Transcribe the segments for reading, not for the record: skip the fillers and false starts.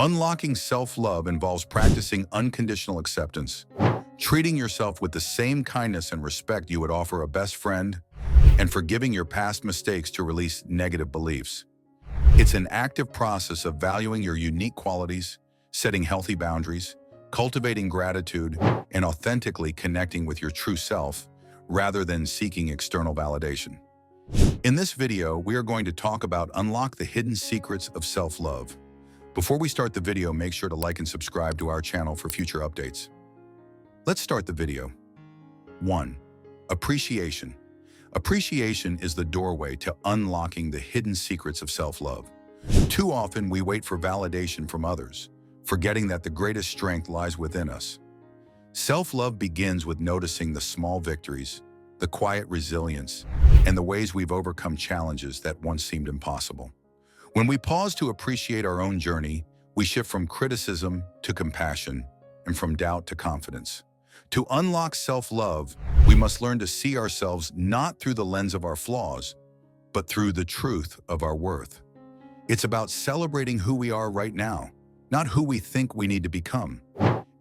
Unlocking self-love involves practicing unconditional acceptance, treating yourself with the same kindness and respect you would offer a best friend, and forgiving your past mistakes to release negative beliefs. It's an active process of valuing your unique qualities, setting healthy boundaries, cultivating gratitude, and authentically connecting with your true self rather than seeking external validation. In this video, we are going to talk about unlock the hidden secrets of self-love. Before we start the video, make sure to like and subscribe to our channel for future updates. Let's start the video. 1. Appreciation. Appreciation is the doorway to unlocking the hidden secrets of self-love. Too often, we wait for validation from others, forgetting that the greatest strength lies within us. Self-love begins with noticing the small victories, the quiet resilience, and the ways we've overcome challenges that once seemed impossible. When we pause to appreciate our own journey, we shift from criticism to compassion and from doubt to confidence. To unlock self-love, we must learn to see ourselves not through the lens of our flaws, but through the truth of our worth. It's about celebrating who we are right now, not who we think we need to become.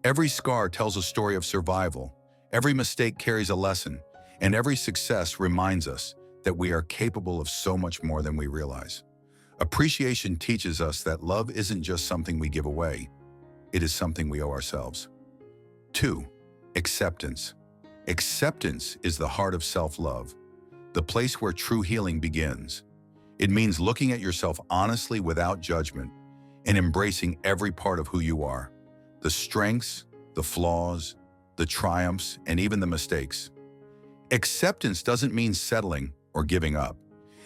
Every scar tells a story of survival, every mistake carries a lesson, and every success reminds us that we are capable of so much more than we realize. Appreciation teaches us that love isn't just something we give away, it is something we owe ourselves. 2. Acceptance. Acceptance is the heart of self-love, the place where true healing begins. It means looking at yourself honestly without judgment and embracing every part of who you are, the strengths, the flaws, the triumphs, and even the mistakes. Acceptance doesn't mean settling or giving up.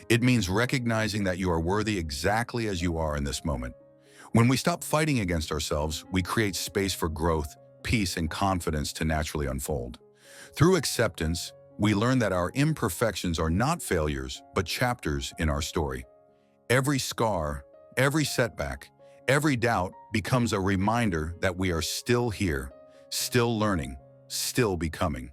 It means recognizing that you are worthy exactly as you are in this moment. When we stop fighting against ourselves, we create space for growth, peace, and confidence to naturally unfold. Through acceptance, we learn that our imperfections are not failures, but chapters in our story. Every scar, every setback, every doubt becomes a reminder that we are still here, still learning, still becoming.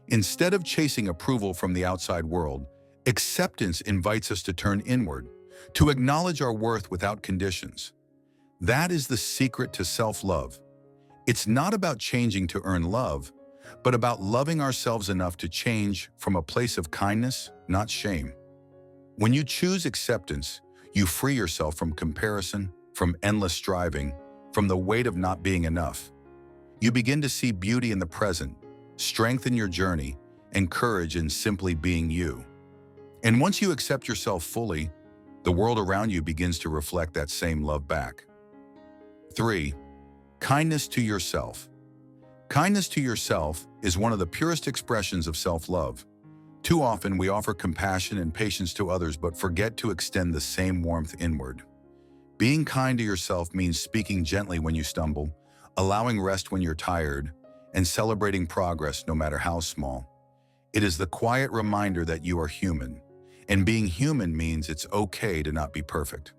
Instead of chasing approval from the outside world, acceptance invites us to turn inward, to acknowledge our worth without conditions. That is the secret to self-love. It's not about changing to earn love, but about loving ourselves enough to change from a place of kindness, not shame. When you choose acceptance, you free yourself from comparison, from endless striving, from the weight of not being enough. You begin to see beauty in the present, strength in your journey, and courage in simply being you. And once you accept yourself fully, the world around you begins to reflect that same love back. 3. Kindness to yourself. Kindness to yourself is one of the purest expressions of self-love. Too often, we offer compassion and patience to others but forget to extend the same warmth inward. Being kind to yourself means speaking gently when you stumble, allowing rest when you're tired, and celebrating progress no matter how small. It is the quiet reminder that you are human, and being human means it's okay to not be perfect.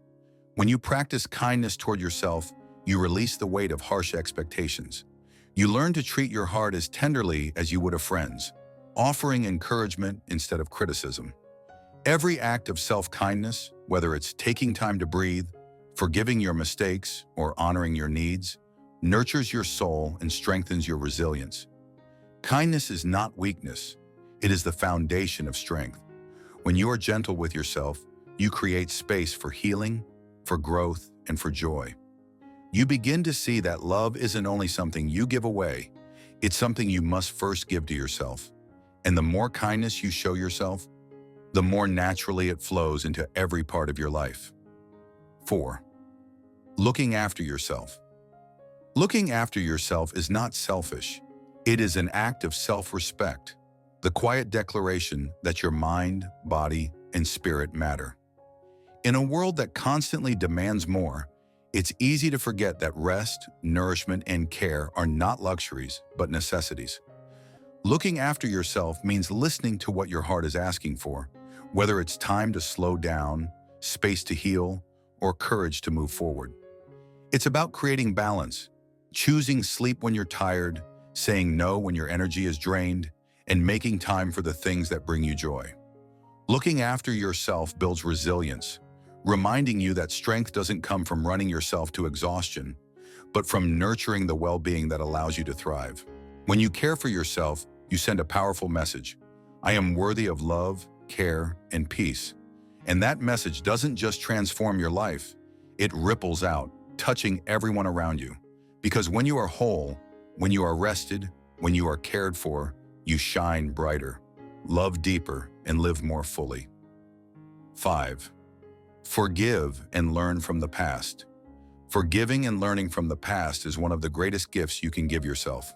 When you practice kindness toward yourself, you release the weight of harsh expectations. You learn to treat your heart as tenderly as you would a friend's, offering encouragement instead of criticism. Every act of self-kindness, whether it's taking time to breathe, forgiving your mistakes, or honoring your needs, nurtures your soul and strengthens your resilience. Kindness is not weakness. It is the foundation of strength. When you are gentle with yourself, you create space for healing, for growth, and for joy. You begin to see that love isn't only something you give away, it's something you must first give to yourself. And the more kindness you show yourself, the more naturally it flows into every part of your life. 4. Looking after yourself. Looking after yourself is not selfish. It is an act of self-respect, the quiet declaration that your mind, body, and spirit matter. In a world that constantly demands more, it's easy to forget that rest, nourishment, and care are not luxuries, but necessities. Looking after yourself means listening to what your heart is asking for, whether it's time to slow down, space to heal, or courage to move forward. It's about creating balance, choosing sleep when you're tired, saying no when your energy is drained, and making time for the things that bring you joy. Looking after yourself builds resilience, reminding you that strength doesn't come from running yourself to exhaustion, but from nurturing the well-being that allows you to thrive. When you care for yourself, you send a powerful message. I am worthy of love, care, and peace. And that message doesn't just transform your life, it ripples out, touching everyone around you. Because when you are whole, when you are rested, when you are cared for, you shine brighter, love deeper, and live more fully. 5. Forgive and learn from the past. Forgiving and learning from the past is one of the greatest gifts you can give yourself.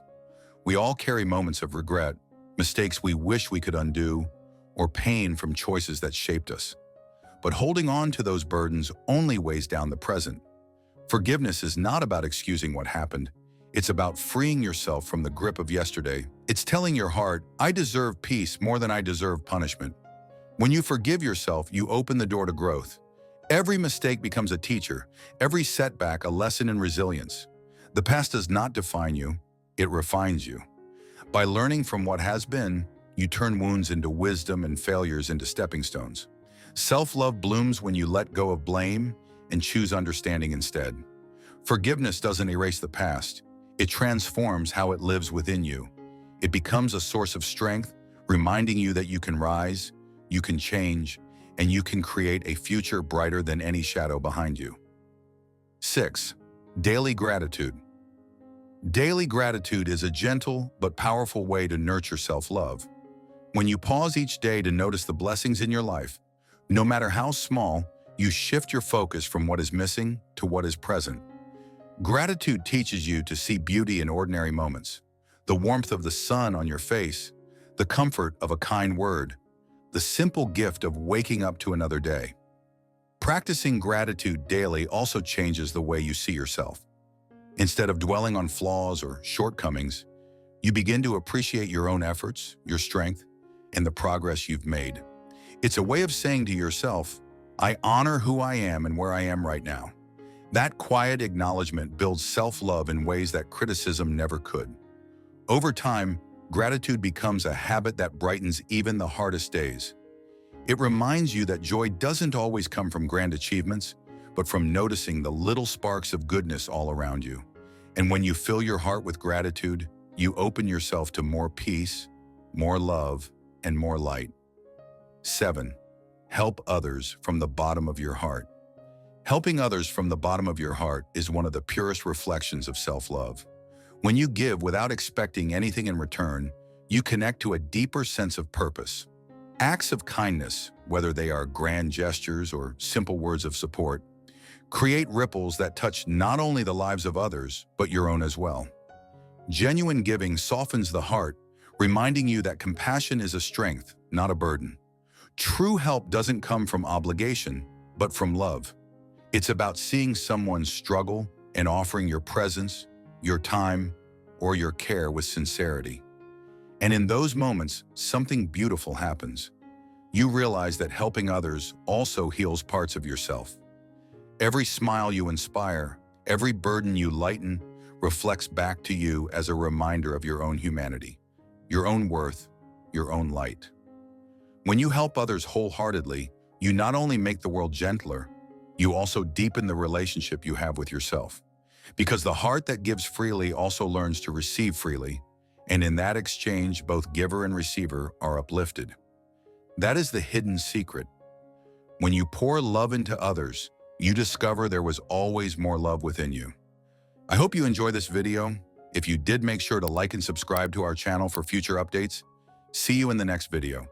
We all carry moments of regret, mistakes we wish we could undo, or pain from choices that shaped us. But holding on to those burdens only weighs down the present. Forgiveness is not about excusing what happened. It's about freeing yourself from the grip of yesterday. It's telling your heart, I deserve peace more than I deserve punishment. When you forgive yourself, you open the door to growth. Every mistake becomes a teacher, every setback a lesson in resilience. The past does not define you, it refines you. By learning from what has been, you turn wounds into wisdom and failures into stepping stones. Self-love blooms when you let go of blame and choose understanding instead. Forgiveness doesn't erase the past. It transforms how it lives within you. It becomes a source of strength, reminding you that you can rise, you can change, and you can create a future brighter than any shadow behind you. 6. Daily gratitude. Daily gratitude is a gentle but powerful way to nurture self-love. When you pause each day to notice the blessings in your life, no matter how small, you shift your focus from what is missing to what is present. Gratitude teaches you to see beauty in ordinary moments, the warmth of the sun on your face, the comfort of a kind word, the simple gift of waking up to another day. Practicing gratitude daily also changes the way you see yourself. Instead of dwelling on flaws or shortcomings, you begin to appreciate your own efforts, your strength, and the progress you've made. It's a way of saying to yourself, I honor who I am and where I am right now. That quiet acknowledgement builds self-love in ways that criticism never could. Over time, gratitude becomes a habit that brightens even the hardest days. It reminds you that joy doesn't always come from grand achievements, but from noticing the little sparks of goodness all around you. And when you fill your heart with gratitude, you open yourself to more peace, more love, and more light. 7. Help others from the bottom of your heart. Helping others from the bottom of your heart is one of the purest reflections of self-love. When you give without expecting anything in return, you connect to a deeper sense of purpose. Acts of kindness, whether they are grand gestures or simple words of support, create ripples that touch not only the lives of others, but your own as well. Genuine giving softens the heart, reminding you that compassion is a strength, not a burden. True help doesn't come from obligation, but from love. It's about seeing someone struggle and offering your presence, your time, or your care with sincerity. And in those moments, something beautiful happens. You realize that helping others also heals parts of yourself. Every smile you inspire, every burden you lighten, reflects back to you as a reminder of your own humanity, your own worth, your own light. When you help others wholeheartedly, you not only make the world gentler, you also deepen the relationship you have with yourself. Because the heart that gives freely also learns to receive freely, and in that exchange, both giver and receiver are uplifted. That is the hidden secret. When you pour love into others, you discover there was always more love within you. I hope you enjoyed this video. If you did, make sure to like and subscribe to our channel for future updates. See you in the next video.